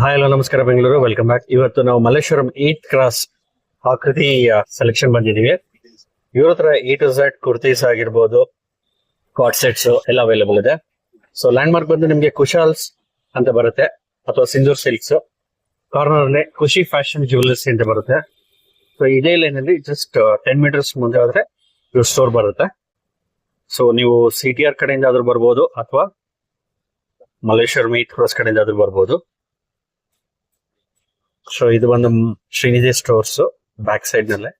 Hi hello ನಮಸ್ಕಾರ Bengaluru, welcome back. ಇವತ್ತು ನಾವು ಮಲ್ಲೇಶ್ವರಂ 8 ಕ್ರಾಸ್ ಆಕೃತಿ ಸೆಲೆಕ್ಷನ್ ಬಂದಿದೀವಿ. ಇವ್ರ ಹತ್ರ A to Z ಕುರ್ತೀಸ್ ಆಗಿರ್ಬೋದು, ಕಾಟ್ ಸೆಟ್ಸ್ ಎಲ್ಲ ಅವೈಲೇಬಲ್ ಇದೆ. ಸೊ ಲ್ಯಾಂಡ್ ಮಾರ್ಕ್ ಬಂದು ನಿಮ್ಗೆ ಕುಶಾಲ್ಸ್ ಅಂತ ಬರುತ್ತೆ, ಅಥವಾ ಸಿಂಧೂರ್ ಸಿಲ್ಕ್ಸ್. ಕಾರ್ನರ್ ಅಲ್ಲಿ ಖುಷಿ ಫ್ಯಾಷನ್ ಜ್ಯುವೆಲರ್ಸ್ ಅಂತ ಬರುತ್ತೆ. ಸೊ ಇದೇ ಲೈನ್ ಅಲ್ಲಿ ಜಸ್ಟ್ 10 ಮೀಟರ್ಸ್ ಮುಂದೆ ಹೋದ್ರೆ ಇವ್ರ ಸ್ಟೋರ್ ಬರುತ್ತೆ. ಸೊ ನೀವು CTR ಕಡೆಯಿಂದ ಆದ್ರೂ ಬರ್ಬೋದು, ಅಥವಾ ಮಲ್ಲೇಶ್ವರಂ 8 ಕ್ರಾಸ್ ಕಡೆಯಿಂದ ಆದ್ರೂ ಬರ್ಬೋದು. ಸೊ ಇದು ಒಂದು ಶ್ರೀನಿಧಿ ಸ್ಟೋರ್ಸ್ ಬ್ಯಾಕ್ ಸೈಡ್ ನಲ್ಲೇ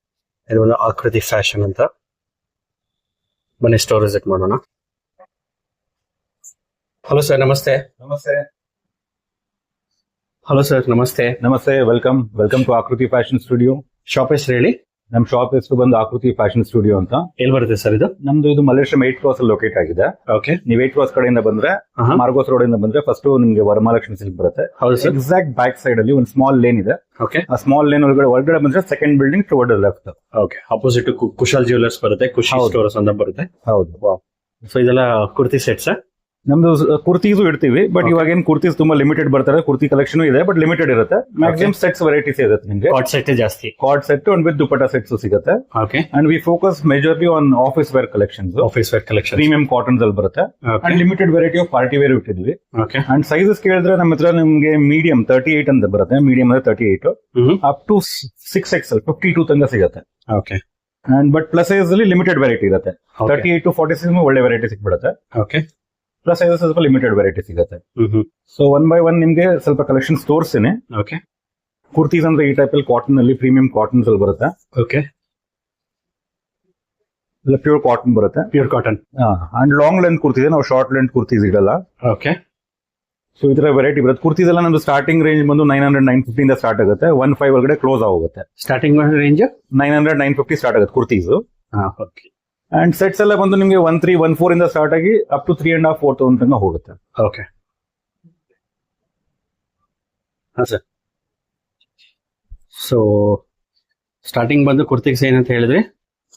ಇದು ಒಂದು ಆಕೃತಿ ಫ್ಯಾಷನ್ ಅಂತ. ಬನ್ನಿ ಸ್ಟೋರ್ ವಿಸಿಟ್ ಮಾಡೋಣ. ಹಲೋ ಸರ್, ನಮಸ್ತೆ. ನಮಸ್ತೆ. ಹಲೋ ಸರ್, ನಮಸ್ತೆ. ನಮಸ್ತೆ, ವೆಲ್ಕಮ್ ಟು ಆಕೃತಿ ಫ್ಯಾಷನ್ ಸ್ಟುಡಿಯೋ. ಶಾಪ್ ಹೆಸರು ಹೇಳಿ. ನಮ್ ಶಾಪ್ ಹೆಸರು ಬಂದು ಆಕೃತಿ ಫ್ಯಾಷನ್ ಸ್ಟುಡಿಯೋ ಅಂತ. ಎಲ್ಲಿ ಬರುತ್ತೆ ಸರ್ ಇದು? ನಮ್ದು ಇದು ಮಲ್ಲೇಶ್ವರಂ 8 ಕ್ರಾಸ್ ಅಲ್ಲಿ ಲೊಕೇಟ್ ಆಗಿದೆ. ಓಕೆ. ನೀವು 8 ಕ್ರಾಸ್ ಕಡೆಯಿಂದ ಬಂದ್ರೆ, ಮಾರ್ಗೋಸ್ ರೋಡ್ ಇಂದ ಬಂದ್ರೆ ಫಸ್ಟ್ ನಿಮ್ಗೆ ವರಮಹಾಲಕ್ಷ್ಮಿ ಸಿಲ್ಕ್ ಬರುತ್ತೆ. ಹೌದು ಸರ್. ಎಕ್ಸಾಕ್ಟ್ ಬ್ಯಾಕ್ ಸೈಡ್ ಅಲ್ಲಿ ಒಂದು ಸ್ಮಾಲ್ ಲೇನ್ ಇದೆ. ಓಕೆ. ಆ ಸ್ಮಾಲ್ ಲೇನ್ ಒಳಗಡೆ ಬಂದ್ರೆ second building toward left. Okay. Opposite Kushal jewellers ಬರುತ್ತೆ, ಖುಷಿ ಸ್ಟೋರ್ಸ್ ಅಂತ ಬರುತ್ತೆ. ಹೌದು. ಸೊ ಇದೆಲ್ಲ ಕುರ್ತಿ ಸೆಟ್ಸ್. ನಮ್ದು ಕುರ್ತೀಸು ಇಡ್ತೀವಿ, ಬಟ್ ಇವಾಗ ಏನ್ ಕುರ್ತೀಸ್ ತುಂಬಾ ಲಿಮಿಟೆಡ್ ಬರ್ತಾರೆ. ಕುರ್ತಿ ಕಲೆಕ್ಷನ್ ಇದೆ, ಬಟ್ ಲಿಮಿಟೆಡ್ ಇರುತ್ತೆ. ಮ್ಯಾಕ್ಸಿಮಮ್ ಸೆಟ್ಸ್ ವೆರೈಟೀಸ್ ಇರುತ್ತೆ ನಿಮ್ಗೆ. ಕಾಟ್ ಸೆಟ್ ಜಾಸ್ತಿ. Co-ord set and with dupatta sets ಸಿಗುತ್ತೆ. Okay. And we focus majorly on office wear collections. Office wear collection, premium cottons ಅಲ್ಲಿ ಬರುತ್ತೆ. And limited variety of party wear ಇಟ್ಟಿದ್ವಿ. Okay. And sizes ಕೇಳಿದ್ರೆ ನಮ್ಮ ಹತ್ರ ನಿಮ್ಗೆ ಮೀಡಿಯಂ 38 ಅಂತ ಬರುತ್ತೆ. ಮೀಡಿಯಂ ಅಂದ್ರೆ 38 ಅಪ್ ಟು 6XL 52 ತನಕ ಸಿಗುತ್ತೆ. Okay. And but plus size ಅಲ್ಲಿ ಲಿಮಿಟೆಡ್ ವೆರೈಟಿ ಇರುತ್ತೆ. 38 to 46 ಒಳ್ಳೆ ವೆರೈಟಿ ಸಿಕ್ಬಿಡುತ್ತೆ. ಓಕೆ. ಪ್ಲಸ್ ಸೈಜಸ್ ಸ್ವಲ್ಪ ಲಿಮಿಟೆಡ್ ವೆರೈಟಿ ಸಿಗುತ್ತೆ. ಸೊ 1 by 1 ನಿಮ್ಗೆ ಸ್ವಲ್ಪ ಕಲೆಕ್ಷನ್ಸ್ ತೋರಿಸ್ತೀನಿ. ಓಕೆ. ಕುರ್ತೀಸ್ ಅಂದ್ರೆ ಈ ಟೈಪ್ ಅಲ್ಲಿ ಕಾಟನ್ ಅಲ್ಲಿ ಪ್ರೀಮಿಯಂ ಕಾಟನ್ಸ್ ಅಲ್ಲಿ ಬರುತ್ತೆ. ಓಕೆ. ಇಲ್ಲ ಪ್ಯೂರ್ ಕಾಟನ್ ಬರುತ್ತೆ. Pure cotton. And long length kurtis, ನಾವು ಶಾರ್ಟ್ ಲೆಂತ್ ಕುರ್ತೀಸ್ ಇಡಲ್ಲ. ಓಕೆ. ಸೊ ಈ ತರ ವೆರೈಟಿ ಬರುತ್ತೆ. ಕುರ್ತೀಸ್ ಎಲ್ಲ ನಮ್ದು ಸ್ಟಾರ್ಟಿಂಗ್ ರೇಂಜ್ ಬಂದು 900-950 ಇಂದ ಸ್ಟಾರ್ಟ್ ಆಗುತ್ತೆ. 1.5 ಒಳಗಡೆ ಕ್ಲೋಸ್ ಆಗೋಗುತ್ತೆ. ಸ್ಟಾರ್ಟಿಂಗ್ ರೇಂಜ್ 900-950 ಸ್ಟಾರ್ಟ್ ಆಗುತ್ತೆ ಕುರ್ತೀಸ್. ಓಕೆ. ಅಂಡ್ ಸೆಟ್ಸ್ ಎಲ್ಲ ಬಂದು ನಿಮಗೆ 1314 ಇಂದ ಸ್ಟಾರ್ಟ್ ಆಗಿ ಅಪ್ ಟು 3,500-4,000 ತನಕ ಹೋಗುತ್ತೆ. ಓಕೆ. ಹಾ ಸರ್. ಸೊ ಸ್ಟಾರ್ಟಿಂಗ್ ಬಂದು ಕುರ್ತಿಗೆ ಏನಂತ ಹೇಳಿದ್ರಿ?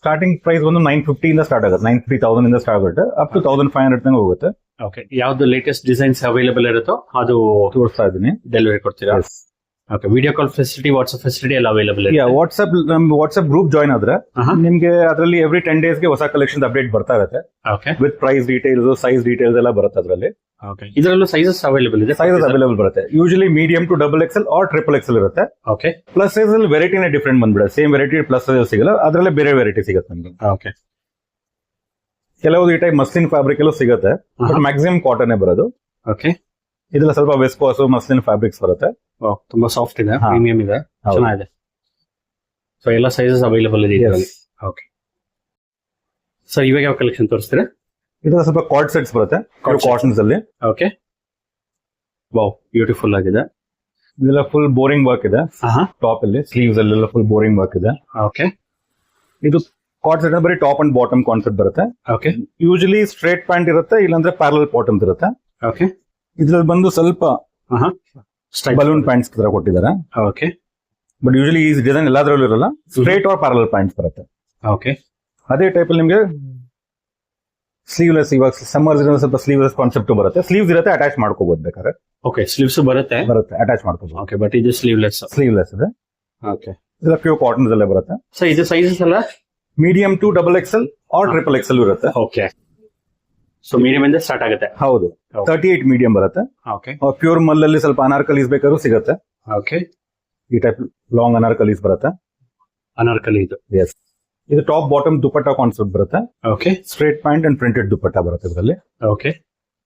ಸ್ಟಾರ್ಟಿಂಗ್ ಪ್ರೈಸ್ ಒಂದು 950 ಇಂದ ಸ್ಟಾರ್ಟ್ ಆಗುತ್ತೆ. 93,000 ಇಂದ ಸ್ಟಾರ್ಟ್ ಆಗುತ್ತೆ ಅಪ್ ಟು 1,500 ತನಕ ಹೋಗುತ್ತೆ. ಓಕೆ. ಯಾವ್ದು ಲೇಟೆಸ್ಟ್ ಡಿಸೈನ್ಸ್ ಅವೈಲೇಬಲ್ ಇರುತ್ತೋ ಅದು ತೋರಿಸ್ತಾ ಇದ್ದೀನಿ. ಡೆಲಿವರಿ ಕೊಡ್ತೀರಾ? Okay. Video call facility, WhatsApp facility ಎಲ್ಲ ಅವೈಲೇಬಲ್ ಇದೆ. ವಾಟ್ಸ್ಆಪ್ ಗ್ರೂಪ್ ಜಾಯ್ನ್ ಆದ್ರೆ ನಿಮ್ಗೆ ಅದರಲ್ಲಿ ಎವ್ರಿ 10 days ಗೆ ಹೊಸ ಕಲೆಕ್ಷನ್ ಅಪ್ಡೇಟ್ ಬರ್ತಾ ಇರುತ್ತೆ. Okay. With price details, size details ಎಲ್ಲ ಬರುತ್ತೆ ಅದರಲ್ಲಿ. ಓಕೆ. ಇದರಲ್ಲೂ ಸೈಜಸ್ ಅವೈಲೇಬಲ್ ಇದೆ. ಸೈಜಸ್ ಅವೈಲೇಬಲ್ ಬರುತ್ತೆ. Usually medium to XXL or XXL ಇರುತ್ತೆ. ಓಕೆ. ಪ್ಲಸ್ ಸೈಜ್ ಅಲ್ಲಿ ವೆರೈಟಿನೇ ಡಿಫ್ರೆಂಟ್ ಬಂದ್ಬಿಡುತ್ತೆ. ಸೇಮ್ ವೆರೈಟಿ ಪ್ಲಸ್ ಸೈಜ್ ಸಿಗಲ್ಲ, ಅದರಲ್ಲೇ ಬೇರೆ ವೆರೈಟಿ ಸಿಗುತ್ತೆ ನಮ್ಗೆ. ಓಕೆ. ಕೆಲವು ಈ ಟೈಪ್ ಮಸ್ಲಿನ್ ಫ್ಯಾಬ್ರಿಕ್ ಎಲ್ಲೂ ಸಿಗುತ್ತೆ, ಬಟ್ ಮ್ಯಾಕ್ಸಿಮಮ್ ಕಾಟನ್ ಬರೋದು. ಓಕೆ. ಇದೆಲ್ಲ ಸ್ವಲ್ಪ ವೆಸ್ಕೋಸ್ ಮಸ್ಲಿನ್ ಫ್ಯಾಬ್ರಿಕ್ಸ್ ಬರುತ್ತೆ. ತುಂಬಾ ಸಾಫ್ಟ್ ಇದೆ, ಪ್ರೀಮಿಯಂ ಇದೆ, ಚೆನ್ನಾಗಿದೆ. ಸೊ ಎಲ್ಲ ಸೈಜಸ್ ಅವೈಲೇಬಲ್ ಇದೆ ಇದರಲ್ಲಿ. ಓಕೆ. ಸೊ ಇವಾಗ ಯಾವ ಕಲೆಕ್ಷನ್ ತೋರಿಸ್ತೀರಾ? ಇದೆಲ್ಲ ಸ್ವಲ್ಪ ಕಾರ್ಡ್ ಸೆಟ್ಸ್ ಬರುತ್ತೆ ಕಾಟನ್ಸ್ ಅಲ್ಲಿ. ಓಕೆ. ವಾವ್, ಬ್ಯೂಟಿಫುಲ್ ಆಗಿದೆ. ಇದೆಲ್ಲ ಫುಲ್ ಬೋರಿಂಗ್ ವರ್ಕ್ ಇದೆ. ಟಾಪ್ ಅಲ್ಲಿ ಸ್ಲೀವ್ಸ್ ಅಲ್ಲೆಲ್ಲ ಫುಲ್ ಬೋರಿಂಗ್ ವರ್ಕ್ ಇದೆ. ಓಕೆ. ಇದು ಕಾರ್ಡ್ ಸೆಟ್ ಬರೀ ಟಾಪ್ ಅಂಡ್ ಬಾಟಮ್ ಕಾನ್ಸೆಪ್ಟ್ ಬರುತ್ತೆ. ಓಕೆ. ಯೂಶಲಿ ಸ್ಟ್ರೇಟ್ ಪ್ಯಾಂಟ್ ಇರುತ್ತೆ, ಇಲ್ಲಾಂದ್ರೆ ಪ್ಯಾರಲ್ ಬಾಟಮ್ಸ್ ಇರುತ್ತೆ. ಓಕೆ. ಇದ್ರಲ್ಲಿ ಬಂದು ಸ್ವಲ್ಪ ಬಲೂನ್ ಪ್ಯಾಂಟ್ಸ್ ತರ ಕೊಟ್ಟಿದ್ದಾರೆ. ಓಕೆ. ಬಟ್ ಯೂಶಲಿ ಈ ಡಿಸೈನ್ ಎಲ್ಲಾದ್ರಲ್ಲೂ ಇರಲ್ಲ. ಸ್ಟ್ರೇಟ್ ಆರ್ ಪ್ಯಾರಲ್ ಪ್ಯಾಂಟ್ಸ್ ಬರುತ್ತೆ. ಓಕೆ. ಅದೇ ಟೈಪ್ ಅಲ್ಲಿ ನಿಮ್ಗೆ ಸ್ಲೀವ್ಲೆಸ್, ಇವಾಗ ಸಮ್ಮರ್ ಸ್ವಲ್ಪ ಸ್ಲೀವ್ಲೆಸ್ ಕಾನ್ಸೆಪ್ಟ್ ಬರುತ್ತೆ. ಸ್ಲೀವ್ಸ್ ಇರುತ್ತೆ, ಅಟ್ಯಾಚ್ ಮಾಡ್ಕೋಬಹುದು ಬೇಕಾದ್ರೆ. ಓಕೆ. ಸ್ಲೀವ್ಸ್ ಬರುತ್ತೆ, ಅಟ್ಯಾಚ್ ಮಾಡ್ಕೋಬಹುದು. ಓಕೆ. ಬಟ್ ಇದು ಸ್ಲೀವ್ಲೆಸ್ ಇದೆ. ಓಕೆ. ಇದೆಲ್ಲ ಪ್ಯೂರ್ ಕಾಟನ್ಸ್ ಅಲ್ಲೇ ಬರುತ್ತೆ. ಸೊ ಇದು ಸೈಜಸ್ ಎಲ್ಲ medium to XXL or XXL ಇರುತ್ತೆ. ಓಕೆ. ಸೊ ಮೀಡಿಯಂ ಇಂದ ಸ್ಟಾರ್ಟ್ ಆಗುತ್ತೆ. ಹೌದು. 38 ಮೀಡಿಯಂ ಬರುತ್ತೆ. ಓಕೆ. ಪ್ಯೂರ್ ಮಲ್ಲಲ್ಲಿ ಸ್ವಲ್ಪ ಅನಾರ್ಕಲೀಸ್ ಬೇಕಾದ್ರೂ ಸಿಗುತ್ತೆ. ಓಕೆ. ಈ ಟೈಪ್ ಲಾಂಗ್ ಅನಾರ್ಕಲೀಸ್ ಬರುತ್ತೆ. ಅನಾರ್ಕಲಿ ಇದು. ಎಸ್. ಇದು ಟಾಪ್ ಬಾಟಮ್ ದುಪಟ್ಟ ಕಾನ್ಸೆಪ್ಟ್ ಬರುತ್ತೆ. Okay. Straight pant and printed dupatta ಬರುತ್ತೆ ಇದರಲ್ಲಿ. ಓಕೆ.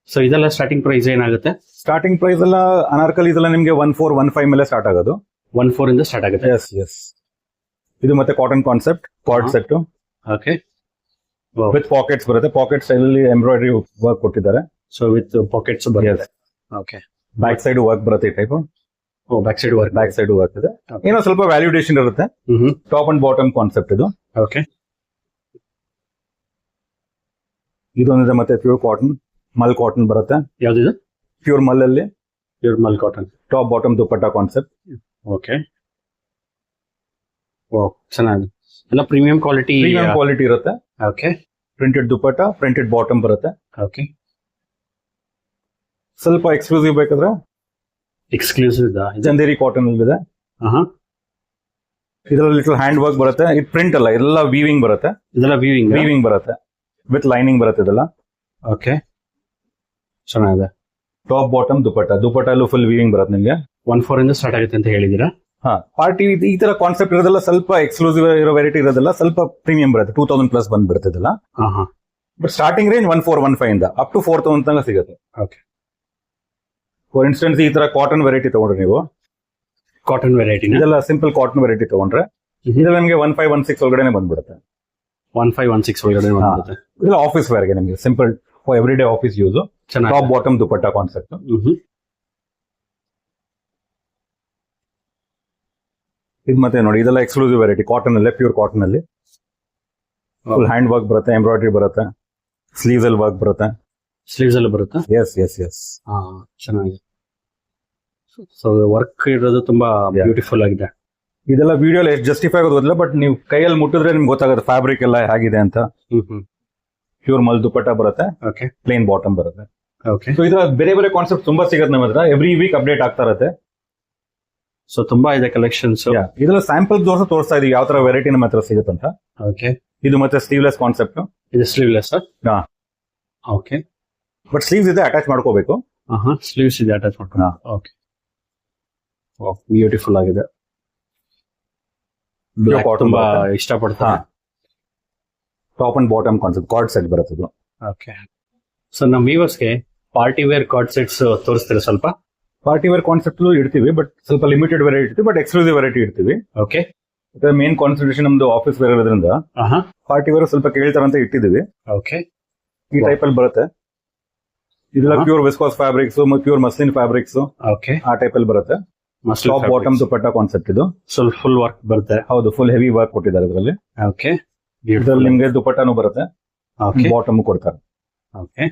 ಸೊ ಇದೆಲ್ಲ ಸ್ಟಾರ್ಟಿಂಗ್ ಪ್ರೈಸ್ ಏನಾಗುತ್ತೆ? ಸ್ಟಾರ್ಟಿಂಗ್ ಪ್ರೈಸ್ ಎಲ್ಲ ಅನಾರ್ಕಲೀಸ್ ಎಲ್ಲ ನಿಮಗೆ 1415 ಮೇಲೆ ಸ್ಟಾರ್ಟ್ ಆಗೋದು. 14 ಇಂದ ಸ್ಟಾರ್ಟ್ ಆಗುತ್ತೆ. ಎಸ್. ಇದು ಮತ್ತೆ cotton concept card set. Okay. With pockets ಬರುತ್ತೆ. ಪಾಕೆಟ್ ಸ್ಟೈಲ್ ಅಲ್ಲಿ ಎಂಬ್ರಾಯ್ಡರಿ ವರ್ಕ್ ಕೊಟ್ಟಿದ್ದಾರೆ. ಸೊ ವಿತ್ ಪಾಕೆಟ್ಸ್ ಬರುತ್ತೆ. ಓಕೆ. ಬ್ಯಾಕ್ ಸೈಡ್ ವರ್ಕ್ ಬರುತ್ತೆ ಈ ಟೈಪ್. ಬ್ಯಾಕ್ ಸೈಡ್ ವರ್ಕ್ ಇದೆ. ಏನೋ ಸ್ವಲ್ಪ ವ್ಯಾಲ್ಯೂಡೇಷನ್ ಇರುತ್ತೆ. ಟಾಪ್ ಅಂಡ್ ಬಾಟಮ್ ಕಾನ್ಸೆಪ್ಟ್ ಇದು. ಓಕೆ. ಇದೊಂದಿದೆ ಮತ್ತೆ ಪ್ಯೂರ್ ಕಾಟನ್, ಮಲ್ ಕಾಟನ್ ಬರುತ್ತೆ. ಯಾವ್ದಿದೆ? ಪ್ಯೂರ್ ಮಲ್ ಅಲ್ಲಿ pure mul cotton, top bottom dupatta concept. Okay. ಚೆನ್ನಾಗಿದೆ. ಎಲ್ಲ ಪ್ರೀಮಿಯಂ ಕ್ವಾಲಿಟಿ ಇರುತ್ತೆ. Okay. Printed dupatta, printed bottom ಬರುತ್ತೆ. ಓಕೆ. ಸ್ವಲ್ಪ ಎಕ್ಸ್ಕ್ಲೂಸಿವ್ ಬೇಕಾದ್ರೆ ಎಕ್ಸ್ಕ್ಲೂಸಿವ್ ಇದಾ ಇದು? ಚಂದೇರಿ ಕಾಟನ್ ಇದೆ. ಆಹಾ. ಇದ್ರಲ್ಲಿ ಲಿಟಲ್ ಹ್ಯಾಂಡ್ ವರ್ಕ್ ಬರುತ್ತೆ. ಇದು ಪ್ರಿಂಟ್ ಅಲ್ಲ, ಎಲ್ಲ ವೀವಿಂಗ್ ಬರುತ್ತೆ. ಇದೆಲ್ಲ ವೀವಿಂಗ್ ಬರುತ್ತೆ ವಿತ್ ಲೈನಿಂಗ್ ಬರುತ್ತೆ ಇದೆಲ್ಲ. ಓಕೆ, ಚೆನ್ನಾಗಿದೆ. ಟಾಪ್ ಬಾಟಮ್ ದುಪಟ್ಟಲ್ಲೂ ಫುಲ್ ವೀವಿಂಗ್ ಬರುತ್ತೆ ನಿಮ್ಗೆ. 1.4 ಇಂದ ಸ್ಟಾರ್ಟ್ ಆಗುತ್ತೆ ಅಂತ ಹೇಳಿದೀರಾ? ಹಾ, ಪಾರ್ಟಿ ಈ ತರ ಕಾನ್ಸೆಪ್ಟ್ ಇರೋದೆಲ್ಲ ಸ್ವಲ್ಪ ಎಕ್ಸ್ಕ್ಲೂಸಿವ್ ಇರೋ ವೆರೈಟಿ ಇರೋದೆಲ್ಲ ಸ್ವಲ್ಪ ಪ್ರೀಮಿಯಂ ಬರುತ್ತೆ. 2000 ಪ್ಲಸ್ ಬಂದ್ಬಿಡುತ್ತೆ ಇದೆಲ್ಲ. ಆಹಾ. ಬಟ್ ಸ್ಟಾರ್ಟಿಂಗ್ ರೇಂಜ್ 1415 ಇಂದ ಅಪ್ ಟು 4000 ತನಕ ಸಿಗುತ್ತೆ. ಓಕೆ. ಫಾರ್ ಇನ್ಸ್ಟೆನ್ಸ್ ಈ ತರ ಕಾಟನ್ ವೆರೈಟಿ ತಗೊಂಡ್ರೆ ನೀವು, ಕಾಟನ್ ವೆರೈಟಿ ಇದೆಲ್ಲ ಸಿಂಪಲ್ ಕಾಟನ್ ವೆರೈಟಿ ತಗೊಂಡ್ರೆ ಇದೆಲ್ಲ ನಿಮಗೆ 1516 ಒಳಗಡೆ ಬಂದ್ಬಿಡುತ್ತೆ. 1516 ಒಳಗಡೆ ಬಂದ್ಬಿಡುತ್ತೆ. ಇದೆಲ್ಲ ಆಫೀಸ್ ವೇರ್ಗೆ ನಿಮಗೆ simple every day office use. Top bottom dupatta concept. ಇದು ಮತ್ತೆ ನೋಡಿ, ಇದೆಲ್ಲ ಎಕ್ಸ್ಕ್ಲೂಸಿವ್ ವೆರೈಟಿ ಕಾಟನ್ ಅಲ್ಲೇ, ಪ್ಯೂರ್ ಕಾಟನ್ ಅಲ್ಲಿ ಫುಲ್ ಹ್ಯಾಂಡ್ ವರ್ಕ್ ಬರುತ್ತೆ, ಎಂಬ್ರಾಯ್ಡ್ರಿ ಬರುತ್ತೆ, ಸ್ಲೀವ್ಸ್ ಅಲ್ಲಿ ವರ್ಕ್ ಬರುತ್ತೆ. ಸ್ಲೀವ್ಸ್ ಎಲ್ಲ ಬರುತ್ತಾ? ಎಸ್. ಹಾ, ಚೆನ್ನಾಗಿದೆ. ಸೊ ವರ್ಕ್ ಇರೋದು ತುಂಬಾ ಬ್ಯೂಟಿಫುಲ್ ಆಗಿದೆ. ಇದೆಲ್ಲ ವಿಡಿಯೋ ಎಷ್ಟು ಜಸ್ಟಿಫೈ ಆಗೋದು ಗೊತ್ತಿಲ್ಲ, ಬಟ್ ನೀವು ಕೈಯಲ್ಲಿ ಮುಟ್ಟಿದ್ರೆ ನಿಮ್ಗೆ ಗೊತ್ತಾಗುತ್ತೆ ಫ್ಯಾಬ್ರಿಕ್ ಎಲ್ಲ ಹೇಗಿದೆ ಅಂತ. ಪ್ಯೂರ್ ಮಲ್ ದುಪಟ್ಟ ಬರುತ್ತೆ. ಓಕೆ. ಪ್ಲೇನ್ ಬಾಟಮ್ ಬರುತ್ತೆ. ಓಕೆ. ಸೊ ಇದರ ಬೇರೆ ಬೇರೆ ಕಾನ್ಸೆಪ್ಟ್ ತುಂಬಾ ಸಿಗುತ್ತೆ ನಮ್ಮ ಹತ್ರ. ಎವ್ರಿ ವೀಕ್ ಅಪ್ಡೇಟ್ ಆಗ್ತಾ ಇರುತ್ತೆ. ಸೊ ತುಂಬಾ ಇದೆ ಕಲೆಕ್ಷನ್ಸ್. ಇದೆಲ್ಲ ಸ್ಯಾಂಪಲ್ ತೋರಿಸ್ತಾ ಇದೀವಿ ಯಾವ ತರ ವೆರೈಟಿ ನಮ್ಮ ಹತ್ರ ಸಿಗುತ್ತಂತ. ಓಕೆ. ಇದು ಮತ್ತೆ ಸ್ಲೀವ್ಲೆಸ್ ಕಾನ್ಸೆಪ್ಟ್. ಇದು ಸ್ಲೀವ್ಲೆಸ್? ಹಾ. ಓಕೆ. ಬಟ್ ಸ್ಲೀವ್ಸ್ ಇದೆ, ಅಟ್ಯಾಚ್ ಮಾಡ್ಕೋಬೇಕು. ಸ್ಲೀವ್ಸ್ ಇದೆ, ಅಟ್ಯಾಚ್ ಮಾಡ್ಕೊಂಡು. ಓಕೆ. ಬ್ಯೂಟಿಫುಲ್ ಆಗಿದೆ. ಬ್ಲಾಕ್ ತುಂಬಾ ಇಷ್ಟಪಡ್ತಾರೆ. Top and bottom concept card set ಬರುತ್ತೆ ಇದು. ಓಕೆ. ಸೊ ನಮ್ಮ ವ್ಯೂವರ್ಸ್ಗೆ ಪಾರ್ಟಿ ವೇರ್ ಕಾರ್ಡ್ ಸೆಟ್ಸ್ ತೋರಿಸ್ತೀರಾ ಸ್ವಲ್ಪ? ಪಾರ್ಟಿ ವೇರ್ ಕಾನ್ಸೆಪ್ಟ್ ಇಡ್ತೀವಿ, ಬಟ್ ಸ್ವಲ್ಪ ಲಿಮಿಟೆಡ್ ವೆರೈಟಿ ಇರ್ತೀವಿ, ಬಟ್ ಎಕ್ಸ್ಕ್ಲೂಸಿವ್ ವೆರೈಟಿ ಇಡ್ತೀವಿ. ಓಕೆ. ಮೇನ್ ಕಾನ್ಸಂಟ್ರೇಷನ್ ನಮ್ದು ಆಫೀಸ್ ವೇರ್ ಇರೋದ್ರಿಂದ ಪಾರ್ಟಿ ವೇರ್ ಸ್ವಲ್ಪ ಕೇಳ್ತಾರಂತ ಇಟ್ಟಿದ್ದೀವಿ. ಓಕೆ. ಈ ಟೈಪ್ ಅಲ್ಲಿ ಬರುತ್ತೆ. ಇದೆಲ್ಲ pure viscose fabrics, pure muslin fabrics. Okay. ಆ ಟೈಪ್ ಅಲ್ಲಿ ಬರುತ್ತೆ. ಟಾಪ್ ಬಾಟಮ್ ದುಪಟ್ಟ ಕಾನ್ಸೆಪ್ಟ್ ಇದು. ಸ್ವಲ್ಪ ಫುಲ್ ವರ್ಕ್ ಬರುತ್ತೆ. ಹೌದು, ಫುಲ್ ಹೆವಿ ವರ್ಕ್ ಕೊಟ್ಟಿದ್ದಾರೆ ಇದರಲ್ಲಿ. ಓಕೆ. ಇದರಲ್ಲಿ ನಿಮ್ಗೆ ದುಪಟ್ಟನೂ ಬರುತ್ತೆ, ಬಾಟಮ್ ಕೊಡ್ತಾರೆ. ಓಕೆ.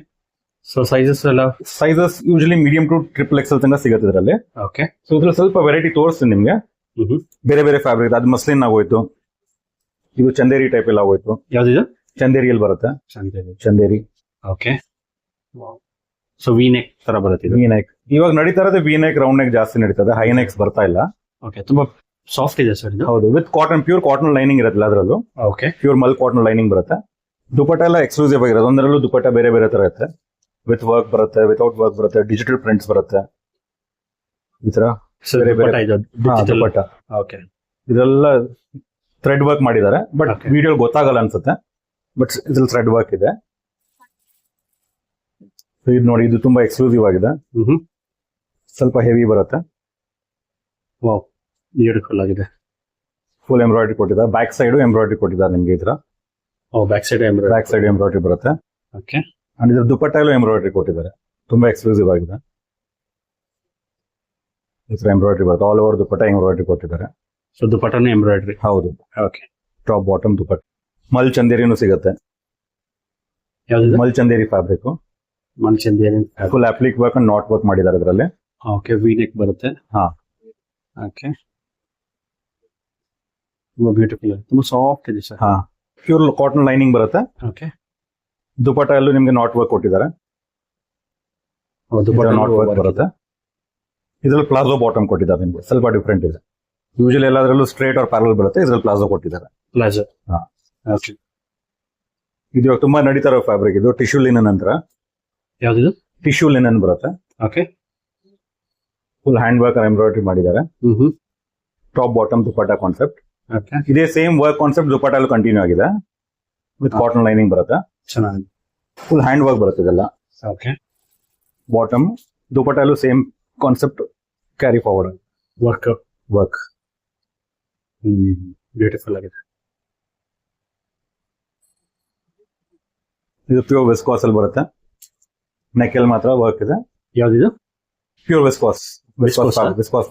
ಸೊ ಸೈಜಸ್ ಎಲ್ಲ? Sizes usually medium to triple Excel ತನಕ ಸಿಗುತ್ತೆ ಇದರಲ್ಲಿ. ಓಕೆ. ಸೊ ಇದ್ರಲ್ಲಿ ಸ್ವಲ್ಪ ವೆರೈಟಿ ತೋರಿಸ್ತೀನಿ ನಿಮ್ಗೆ. ಬೇರೆ ಬೇರೆ ಫ್ಯಾಬ್ರಿಕ್, ಅದು ಮಸ್ಲಿನ್ ಆಗೋಯ್ತು, ಇದು ಚಂದೇರಿ ಟೈಪ್ ಎಲ್ಲ ಆಗೋಯ್ತು. ಯಾವ್ದಿದು? ಚಂದೇರಿಯಲ್ಲಿ ಬರುತ್ತೆ. Chanderi. Okay. So we neck ತರ ಬರುತ್ತೆ ಇದು. ವಿ ನೆಕ್ ಇವಾಗ ನಡೀತಾ ಇರೋದು ವಿ ನೆಕ್, ರೌಂಡ್ ನೆಕ್ ಜಾಸ್ತಿ ನಡೀತದೆ, ಹೈ ನೆಕ್ಸ್ ಬರ್ತಾ ಇಲ್ಲ. ಓಕೆ. ತುಂಬಾ ಸಾಫ್ಟ್ ಇದೆ ಸರ್ ಇದು. ಹೌದು, with cotton, pure cotton lining ಇರುತ್ತೆ ಅದರಲ್ಲೂ. Okay. Pure mul cotton lining ಬರುತ್ತೆ. ದುಪಟ್ಟ ಎಲ್ಲ ಎಕ್ಸ್ಕ್ಲೂಸಿವ್ ಆಗಿರೋದು. ಒಂದರಲ್ಲೂ ದುಪಟ್ಟ ಬೇರೆ ಬೇರೆ ತರ ಇರುತ್ತೆ. ವಿತ್ ವರ್ಕ್ ಬರುತ್ತೆ, ವಿತೌಟ್ ವರ್ಕ್ ಬರುತ್ತೆ, ಡಿಜಿಟಲ್ ಪ್ರಿಂಟ್ಸ್ ಬರುತ್ತೆ. ಈ ತರ ದುಪಟ್ಟ. ಓಕೆ. ಇದೆಲ್ಲ ಥ್ರೆಡ್ ವರ್ಕ್ ಮಾಡಿದ್ದಾರೆ, ಬಟ್ ವಿಡಿಯೋ ಗೊತ್ತಾಗಲ್ಲ ಅನ್ಸುತ್ತೆ. ಬಟ್ ಇದ್ರಲ್ಲಿ ಥ್ರೆಡ್ ವರ್ಕ್ ಇದೆ. ಇದು ನೋಡಿ, ಇದು ತುಂಬಾ ಎಕ್ಸ್ಕ್ಲೂಸಿವ್ ಆಗಿದೆ. ಸ್ವಲ್ಪ ಹೆವಿ ಬರುತ್ತೆ. ವಾವ್, ಬ್ಯೂಟಿಫುಲ್ ಆಗಿದೆ. ಫುಲ್ ಎಂಬ್ರಾಯ್ಡ್ರಿ ಕೊಟ್ಟಿದ್ದಾರೆ. ಬ್ಯಾಕ್ ಸೈಡ್ ಎಂಬ್ರಾಯ್ಡ್ರಿ ಕೊಟ್ಟಿದ್ದಾರೆ ನಿಮ್ಗೆ. ಈ ತರ ಬ್ಯಾಕ್ ಸೈಡ್ ಎಂಬ್ರಾಯ್ಡ್ರಿ ಬರುತ್ತೆ. ಓಕೆ. ಅಂಡ್ ಇದ್ರ ದುಪಟ್ಟ ಎಲ್ಲೂ ಎಂಬ್ರಾಯ್ಡ್ರಿ ಕೊಟ್ಟಿದ್ದಾರೆ. ತುಂಬಾ ಎಕ್ಸ್ಕ್ಲೂಸಿವ್ ಆಗಿದೆ. ಈ ತರ ಎಂಬ್ರಾಯ್ಡ್ರಿ ಬರುತ್ತೆ. ಆಲ್ ಓವರ್ ದುಪಟ್ಟ ಎಂಬ್ರಾಯ್ಡ್ರಿ ಕೊಟ್ಟಿದ್ದಾರೆ. ಸೊ ದುಪಟ್ಟನೇ ಎಂಬ್ರಾಯ್ಡ್ರಿ? ಹೌದು. Okay. Top bottom dupatta. Mul ಚಂದೇರಿನೂ ಸಿಗುತ್ತೆ. ಯಾವ್ದು? Mul Chanderi fabric. Mul Chanderi full applique work and knot work ಮಾಡಿದ್ದಾರೆ ಇದರಲ್ಲಿ. ಓಕೆ. ವಿ ನೆಕ್ ಬರುತ್ತೆ. ಹಾ. ಓಕೆ. ತುಂಬಾ ಬ್ಯೂಟಿಫುಲ್, ತುಂಬಾ ಸಾಫ್ಟ್ ಇದೆ ಸರ್. ಹಾ, ಪ್ಯೂರ್ ಕಾಟನ್ ಲೈನಿಂಗ್ ಬರುತ್ತೆ. ಓಕೆ. ದುಪಟ್ಟ ಎಲ್ಲೂ ನಿಮ್ಗೆ ನಾಟ್ ವರ್ಕ್ ಕೊಟ್ಟಿದ್ದಾರೆ. ನಾಟ್ ವರ್ಕ್ ಬರುತ್ತೆ. ಇದ್ರಲ್ಲಿ ಪ್ಲಾಜೋ ಬಾಟಮ್ ಕೊಟ್ಟಿದ್ದಾರೆ ನಿಮ್ಗೆ. ಸ್ವಲ್ಪ ಡಿಫ್ರೆಂಟ್ ಇದೆ. ಯೂಶಲಿ ಎಲ್ಲಾದ್ರಲ್ಲೂ ಸ್ಟ್ರೇಟ್ ಆರ್ ಪ್ಯಾರಲ್ ಬರುತ್ತೆ, ಇದ್ರಲ್ಲಿ ಪ್ಲಾಜೋ ಕೊಟ್ಟಿದ್ದಾರೆ. ಪ್ಲಾಜೋ. ಹಾ. ಓಕೆ. ಇದು ಇವಾಗ ತುಂಬಾ ನಡೀತಾ ಇರೋ ಫ್ಯಾಬ್ರಿಕ್ ಇದು. ಟಿಶ್ಯೂ ಲಿನನ್ ನಂತರ ಯಾವ್ದಿದು? ಟಿಶ್ಯೂ ಲಿನನ್ ಬರುತ್ತೆ. Okay. Full hand work embroidery ಮಾಡಿದ್ದಾರೆ. Top bottom dupatta concept. Okay. ಇದೇ ಸೇಮ್ ವರ್ಕ್ ಕಾನ್ಸೆಪ್ಟ್ ದುಪಟ್ಟ ಅಲ್ಲಿ ಕಂಟಿನ್ಯೂ ಆಗಿದೆ. ವಿತ್ ಕಾಟನ್ ಲೈನಿಂಗ್ ಬರುತ್ತೆ. ಚೆನ್ನಾಗಿ ಫುಲ್ ಹ್ಯಾಂಡ್ ವರ್ಕ್ ಬರುತ್ತೆ ಇದೆಲ್ಲ. ಓಕೆ. ಬಾಟಮ್ ದುಪಟ್ಟ ಅಲ್ಲೂ same concept carry forward work. Beautiful ಆಗಿದೆ. ಇದು ಪ್ಯೂರ್ ವಿಸ್ಕಾಸ್ ಅಲ್ಲಿ ಬರುತ್ತೆ. ನೆಕ್ ಅಲ್ಲಿ ಮಾತ್ರ ವರ್ಕ್ ಇದೆ. ಯಾವ್ದಿದು? ಪ್ಯೂರ್ ವಿಸ್ಕಾಸ್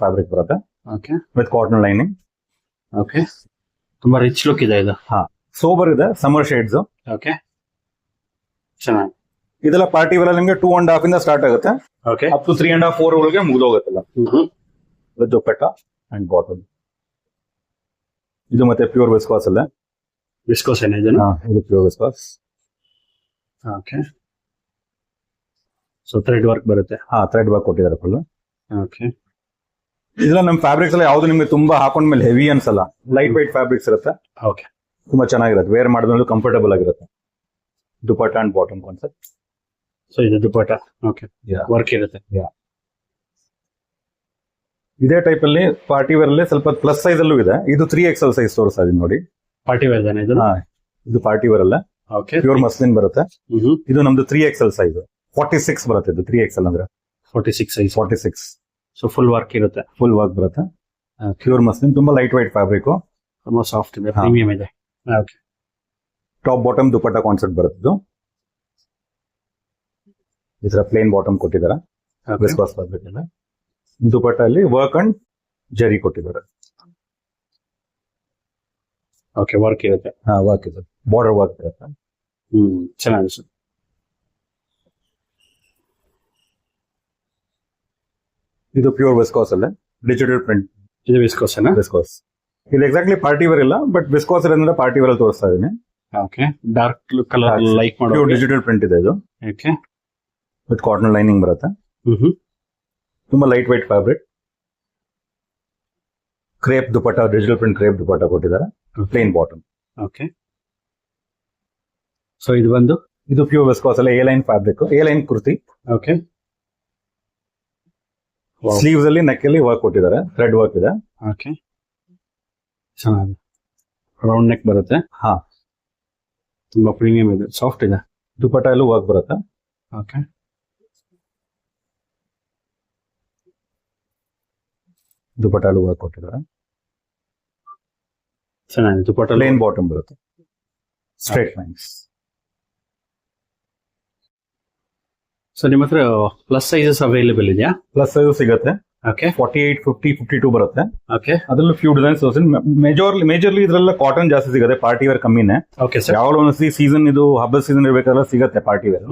ಫ್ಯಾಬ್ರಿಕ್ ಬರುತ್ತೆ. Okay. With cotton lining. Okay. ತುಂಬಾ ರಿಚ್ ಲುಕ್ ಇದೆ ಇದು. ಹಾ, ಸೋಬರ್ ಇದೆ. Summer shades. ಓಕೆ. ಚೆನ್ನಾಗಿ. ಇದೆಲ್ಲ ಪಾರ್ಟಿ ವೇರ್ ನಿಮ್ಗೆ 2.5 ಇಂದ ಸ್ಟಾರ್ಟ್ ಆಗುತ್ತೆ. ಓಕೆ. ಅಪ್ ಟು 3.5 4 ಒಳಗೆ ಮುಗಿದೋಗುತ್ತಲ್ಲ. With dupatta and bottom. ಇದು ಮತ್ತೆ ಪ್ಯೂರ್ ವಿಸ್ಕಾಸ್ ಅಲ್ಲ. ವಿಸ್ಕೋಸ್ ಏನಿದೆ? ಇದು pure viscose. Okay. So thread work ಬರುತ್ತೆ. ಹಾ, ಥ್ರೆಡ್ ವರ್ಕ್ ಕೊಟ್ಟಿದ್ದಾರೆ ಫುಲ್. ಓಕೆ. ಇದೆಲ್ಲ ನಮ್ಮ ಫ್ಯಾಬ್ರಿಕ್ಸ್ ಎಲ್ಲ ಯಾವ್ದು ನಿಮ್ಗೆ ತುಂಬಾ ಹಾಕೊಂಡ್ಮೇಲೆ ಹೆವಿ ಅನ್ಸಲ್ಲ, ಲೈಟ್ ವೈಟ್ ಫ್ಯಾಬ್ರಿಕ್ಸ್ ಇರುತ್ತೆ, ಓಕೆ. ತುಂಬಾ ಚೆನ್ನಾಗಿರುತ್ತೆ, ವೇರ್ ಮಾಡಿದ್ಮೇಲೆ ಕಂಫರ್ಟಬಲ್ ಆಗಿರುತ್ತೆ. Dupatta and bottom concept. So ಇದು ದುಪಟ್ಟ. ಓಕೆ. Yeah. ವರ್ಕ್ ಇರುತ್ತೆ. ಇದೇ ಟೈಪ್ ಅಲ್ಲಿ ಪಾರ್ಟಿ ವೇರ್ ಅಲ್ಲಿ ಸ್ವಲ್ಪ ಪ್ಲಸ್ ಸೈಜ್ ಅಲ್ಲೂ ಇದೆ. ಇದು 3XL ಸೈಜ್ ತೋರಿಸ್ತಾ ಇದೀನಿ ನೋಡಿ. ಪಾರ್ಟಿ ವೇರ್ ತಾನೆ ಇದು? ಇದು ಪಾರ್ಟಿ ವೇರ್ ಅಲ್ಲ, ಓಕೆ. ಪ್ಯೂರ್ ಮಸ್ಲಿನ್ ಬರುತ್ತೆ. ಇದು ನಮ್ದು 3XL ಸೈಜ್, 46 ಬರುತ್ತೆ. ಇದು 3XL ಅಂದ್ರೆ 46 ಸೈಜ್. 46. ಸೊ ಫುಲ್ ವರ್ಕ್ ಇರುತ್ತೆ. ಫುಲ್ ವರ್ಕ್ ಬರುತ್ತೆ, ಪ್ಯೂರ್ ಮಸ್ಲಿನ್, ತುಂಬಾ ಲೈಟ್ ವೈಟ್ ಫ್ಯಾಬ್ರಿಕ್, ತುಂಬಾ ಸಾಫ್ಟ್ ಇದೆ, ಪ್ರೀಮಿಯಂ ಇದೆ. Okay. Top bottom dupatta concept ಬರುತ್ತೆ. ಇದು ಈ ತರ ಪ್ಲೇನ್ ಬಾಟಮ್ ಕೊಟ್ಟಿದ್ದಾರೆ, ವಿಸ್ಕಾಸ್ ಫ್ಯಾಬ್ರಿಕ್ ಇದೆ. ದುಪಟ್ಟ ಅಲ್ಲಿ ವರ್ಕ್ ಅಂಡ್ ಜರಿ ಕೊಟ್ಟಿದ್ದಾರೆ. ಓಕೆ, ವರ್ಕ್ ಇರುತ್ತೆ. ವರ್ಕ್ ಇದೆ, ಬಾರ್ಡರ್ ವರ್ಕ್ ಇರುತ್ತೆ. ಚೆನ್ನಾಗಿ ಅನ್ಸುತ್ತೆ. ಇದು ಪ್ಯೂರ್ ವಿಸ್ಕಾಸ್ ಅಲ್ಲೇ ಡಿಜಿಟಲ್ ಪ್ರಿಂಟ್. ಇದು ವಿಸ್ಕೋಸ್ ವಿಸ್ಕಾಸ್. ಇದು ಎಕ್ಸಾಕ್ಟ್ಲಿ ಪಾರ್ಟಿ ವೇರ್ ಇಲ್ಲ, ಬಟ್ ವಿಸ್ಕಾಸ್ ಅಂದ್ರೆ ಪಾರ್ಟಿ ವೇರ್ ಅಲ್ಲಿ ತೋರಿಸ್ತಾ ಇದೀನಿ. ಓಕೆ. ಡಾರ್ಕ್ ಕಲರ್ ಲೈಕ್ ಮಾಡೋ ಪ್ಯೂರ್ ಡಿಜಿಟಲ್ ಪ್ರಿಂಟ್ ಇದೆ ಇದು. ಓಕೆ. ವಿತ್ ಕಾಟನ್ ಲೈನಿಂಗ್ ಬರುತ್ತೆ. ತುಂಬಾ light white fabric. Crepe dupatta, digital print crepe dupatta ಕೊಟ್ಟಿದ್ದಾರೆ, ಪ್ಲೇನ್ ಬಾಟಮ್. ಓಕೆ. ಸೊ ಇದು ಬಂದು ಇದು ಪ್ಯೂರ್ ವಿಸ್ಕಾಸ್ ಅಲ್ಲ, A line fabric, A line kurti. Okay. Sleeves ಅಲ್ಲಿ ನೆಕ್ ಅಲ್ಲಿ ವರ್ಕ್ ಕೊಟ್ಟಿದ್ದಾರೆ, ಥ್ರೆಡ್ ವರ್ಕ್ ಇದೆ. ಓಕೆ. ಚೆನ್ನಾಗಿ ರೌಂಡ್ ನೆಕ್ ಬರುತ್ತೆ. ತುಂಬಾ ಪ್ರೀಮಿಯಂ ಇದೆ, ಸಾಫ್ಟ್ ಇದೆ. ದುಪಟ್ಟ ಎಲ್ಲೂ ವರ್ಕ್ ಬರುತ್ತೆ. ಓಕೆ. ದುಪಟ್ಟ ಎಲ್ಲೂ ವರ್ಕ್ ಕೊಟ್ಟಿದ್ದಾರೆ. ಚೆನ್ನಾಗಿದೆ. ದುಪಟ್ಟ ಪ್ಲೇನ್ ಬಾಟಮ್ ಬರುತ್ತೆ, ಸ್ಟ್ರೇಟ್ ಲೈನ್ಸ್. ಸೊ ನಿಮ್ಮ ಹತ್ರ ಪ್ಲಸ್ ಸೈಜಸ್ ಅವೈಲೇಬಲ್ ಇದೆಯಾ? ಪ್ಲಸ್ ಸೈಜ್ ಸಿಗುತ್ತೆ. ಓಕೆ. 48, 50, 52 ಬರುತ್ತೆ. ಓಕೆ. ಅದ್ರಲ್ಲೂ ಫ್ಯೂ ಡಿಸೈನ್ಸ್. ಮೇಜರ್ಲಿ ಇದ್ರೆಲ್ಲ ಕಾಟನ್ ಜಾಸ್ತಿ ಸಿಗುತ್ತೆ, ಪಾರ್ಟಿ ವೇರ್ ಕಮ್ಮಿನೇ. Okay sir. ಯಾವಾಗ ಒಂದ್ಸತಿ ಸೀಸನ್ ಇದು ಹಬ್ಬದ ಸೀಸನ್ ಇರ್ಬೇಕಾದ್ರೆ ಸಿಗುತ್ತೆ party wear,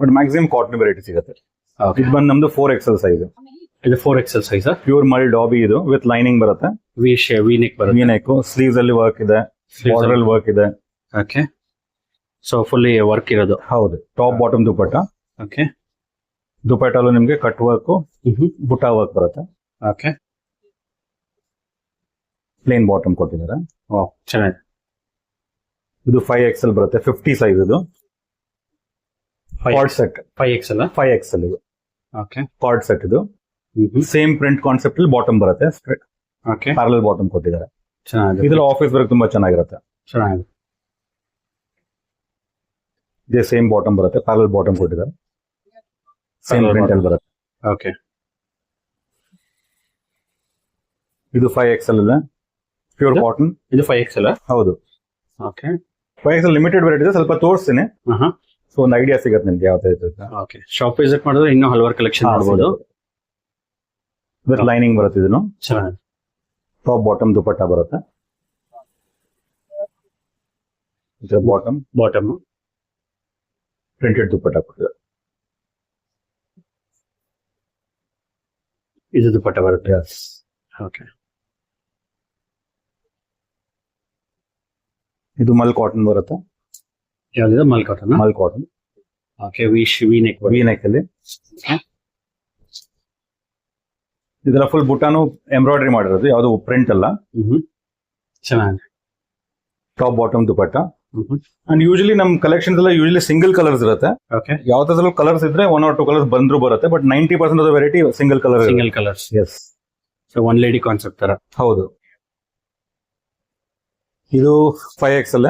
but maximum cotton variety ಸಿಗುತ್ತೆ. ಇದು ಬಂದು ನಮ್ದು 4XL ಸೈಜ್. ಇದು 4XL ಸೈಜ್. ಪ್ಯೂರ್ ಮಲ್ ಡಾಬಿ ಇದು, ವಿತ್ ಲೈನಿಂಗ್ ಬರುತ್ತೆ. ವಿ ನೆಕ್ ಬರುತ್ತೆ. ವಿ ನೆಕ್, ಸ್ಲೀವ್ಸ್ ಅಲ್ಲಿ ವರ್ಕ್ ಇದೆ, ಬಾರ್ಡರ್ ಅಲ್ಲಿ ವರ್ಕ್ ಇದೆ. ಓಕೆ. ಸೊ ಫುಲ್ಲಿ ವರ್ಕ್ ಇರೋದು. ಹೌದು. Top bottom dupatta. ಓಕೆ. ದುಪಟ್ಟಲ್ಲೂ ನಿಮ್ಗೆ ಕಟ್ ವರ್ಕ್, ಬುಟ್ಟ ವರ್ಕ್ ಬರುತ್ತೆ. ಓಕೆ. ಪ್ಲೇನ್ ಬಾಟಮ್ ಕೊಟ್ಟಿದ್ದಾರೆ. ಚೆನ್ನಾಗಿದೆ. ಇದು 5XL ಬರುತ್ತೆ, 50 ಸೈಜ್. ಇದು ಕಾರ್ಡ್ ಸೆಟ್. 5XL. 5XL ಇದು. ಓಕೆ. ಕಾರ್ಡ್ ಸೆಟ್ ಇದು. ಸೇಮ್ ಪ್ರಿಂಟ್ ಕಾನ್ಸೆಪ್ಟ್ ಅಲ್ಲಿ ಬಾಟಮ್ ಬರುತ್ತೆ, ಓಕೆ. ಪ್ಯಾರಲಲ್ ಬಾಟಮ್ ಕೊಟ್ಟಿದ್ದಾರೆ. ಚೆನ್ನಾಗಿದೆ. ಇದ್ರಲ್ಲಿ ಆಫೀಸ್ ವರ್ಕ್ ತುಂಬಾ ಚೆನ್ನಾಗಿರುತ್ತೆ. ಚೆನ್ನಾಗಿದೆ. ಇದೇ ಸೇಮ್ ಬಾಟಮ್ ಬರುತ್ತೆ, ಪ್ಯಾರಲಲ್ ಬಾಟಮ್ ಕೊಟ್ಟಿದ್ದಾರೆ, ಸೇಮ್ ಪ್ರಿಂಟ್ ಅಲ್ಲಿ ಬರುತ್ತೆ. ಓಕೆ. ಇದು 5XL ಇದೆ, ಪ್ಯೂರ್ ಕಾಟನ್. ಇದು 5XL. ಹೌದು. ಓಕೆ. 5XL ಲಿಮಿಟೆಡ್ ವೆರೈಟಿ ಇದೆ, ಸ್ವಲ್ಪ ತೋರಿಸ್ತೀನಿ, ಸೊ ಒಂದು ಐಡಿಯಾ ಸಿಗುತ್ತೆ ನಿಮ್ಗೆ ಯಾವ ತರ ಇರುತ್ತೆ. ಓಕೆ. ಶಾಪ್ ವಿಸಿಟ್ ಮಾಡಿದ್ರೆ ಇನ್ನೂ ಹಲವಾರು ಕಲೆಕ್ಷನ್ ಮಾಡಬಹುದು. ವಿತ್ ಲೈನಿಂಗ್ ಬರುತ್ತೆ. ಇದನ್ನು ಚೆನ್ನಾಗಿದೆ. ಟಾಪ್ ಬಾಟಮ್ ದುಪಟ್ಟ ಬರುತ್ತೆ. ಬಾಟಮ್ ಪ್ರಿಂಟೆಡ್ ದುಪಟ್ಟ ಕೊಟ್ಟಿದ್ದಾರೆ. ಇದು ದುಪಟ್ಟ ಬರುತ್ತೆ. ಓಕೆ. ಇದು ಮಲ್ ಕಾಟನ್ ಬರುತ್ತೆ. ಯಾವ್ದು? ಮಲ್ ಕಾಟನ್. ಮಲ್ ಕಾಟನ್. ಓಕೆ. ವಿ ನೆಕ್ ಅಲ್ಲಿ ಇದೆಲ್ಲ ಫುಲ್ ಬುಟ್ಟಾನು ಎಂಬ್ರಾಯ್ಡರಿ ಮಾಡಿರೋದು, ಯಾವ್ದು ಪ್ರಿಂಟ್ ಅಲ್ಲ. ಚೆನ್ನಾಗಿದೆ. Top bottom dupatta. And usually ನಮ್ ಕಲೆಕ್ಷನ್ಸ್ ಎಲ್ಲ ಯೂಶಲಿ ಸಿಂಗಲ್ ಕಲರ್ಸ್ ಇರುತ್ತೆ. ಓಕೆ. ಯಾವ್ದಾದ್ರು ಕಲರ್ಸ್ ಇದ್ರೆ 1 or 2 ಕಲರ್ಸ್ ಬಂದ್ರು ಬರುತ್ತೆ, but 90% off the variety single colours. Yes. So one lady concept ತರ. ಹೌದು. ಇದು 5XL.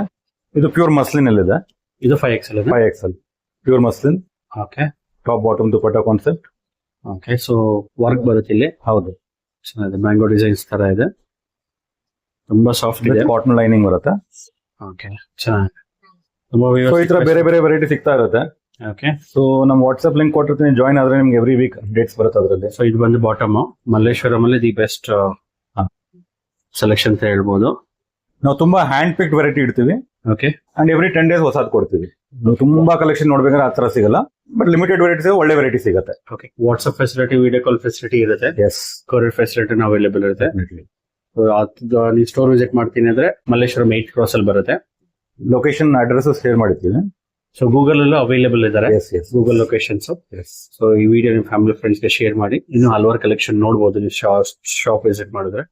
ಇದು ಪ್ಯೂರ್ ಮಸ್ಲಿನ್ ಅಲ್ಲಿ ಇದೆ. ಇದು 5XL. 5XL pure muslin. Okay. Top bottom dupatta concept. Okay. So work ಬರುತ್ತೆ ಇಲ್ಲಿ. ಹೌದು. ಚೆನ್ನಾಗಿದೆ. ಮ್ಯಾಂಗೋ ಡಿಸೈನ್ಸ್ ತರ ಇದೆ, ತುಂಬಾ ಸಾಫ್ಟ್ ಇದೆ. ಕಾಟನ್ ಲೈನಿಂಗ್ ಬರುತ್ತೆ. ಓಕೆ. ಚೆನ್ನಾಗಿದೆ. ತುಂಬಾ ಈ ತರ ಬೇರೆ ಬೇರೆ ವೆರೈಟಿ ಸಿಗ್ತಾ ಇರುತ್ತೆ. ಓಕೆ. ಸೊ ನಮ್ ವಾಟ್ಸ್ಆಪ್ ಲಿಂಕ್ ಕೊಟ್ಟಿರ್ತೀನಿ, ಜಾಯ್ನ್ ಆದ್ರೆ ನಿಮ್ಗೆ ಎವ್ರಿ ವೀಕ್ ಅಪ್ಡೇಟ್ಸ್ ಬರುತ್ತೆ ಅದರಲ್ಲಿ. ಸೊ ಇದು ಬಂದು ಬಾಟಮ್, ಮಲ್ಲೇಶ್ವರಂ ಅಲ್ಲಿ ದಿ ಬೆಸ್ಟ್ ಸೆಲೆಕ್ಷನ್ ಅಂತ ಹೇಳ್ಬೋದು. ನಾವು ತುಂಬಾ ಹ್ಯಾಂಡ್ ಪಿಕ್ಡ್ ವೆರೈಟಿ ಇಡ್ತೀವಿ. ಓಕೆ. ಅಂಡ್ ಎವ್ರಿ 10 days ಹೊಸದ್ ಕೊಡ್ತೀವಿ. ತುಂಬಾ ಕಲೆಕ್ಷನ್ ನೋಡ್ಬೇಕಾದ್ರೆ ಆ ತರ ಸಿಗಲ್ಲ, ಬಟ್ ಲಿಮಿಟೆಡ್ ವೆರೈಟೀಸ್ ಒಳ್ಳೆ ವೆರೈಟಿ ಸಿಗುತ್ತೆ. Okay. WhatsApp facility, video call facility ಇರುತ್ತೆ. ಎಸ್. ಕೊರಿಯರ್ ಫೆಸಿಲಿಟಿ ಅವೈಲೇಬಲ್ ಇರುತ್ತೆ. ನೀವು ಸ್ಟೋರ್ ವಿಸಿಟ್ ಮಾಡ್ತೀನಿ ಅಂದ್ರೆ ಮಲ್ಲೇಶ್ವರಂ 8 Cross ಅಲ್ಲಿ ಬರುತ್ತೆ. ಲೊಕೇಶನ್ ಅಡ್ರೆಸ್ ಶೇರ್ ಮಾಡಿರ್ತೀವಿ. ಸೊ ಗೂಗಲ್ ಅಲ್ಲೂ ಅವೈಲೇಬಲ್ ಇದ್ದಾರೆ, yes yes Google locations. Yes so ಈ ವಿಡಿಯೋ ನಿಮ್ಮ ಫ್ಯಾಮಿಲಿ ಫ್ರೆಂಡ್ಸ್ಗೆ ಶೇರ್ ಮಾಡಿ. ಇನ್ನು ಹಲವಾರು ಕಲೆಕ್ಷನ್ ನೋಡಬಹುದು ನೀವು ಶಾಪ್ ವಿಸಿಟ್ ಮಾಡಿದ್ರೆ.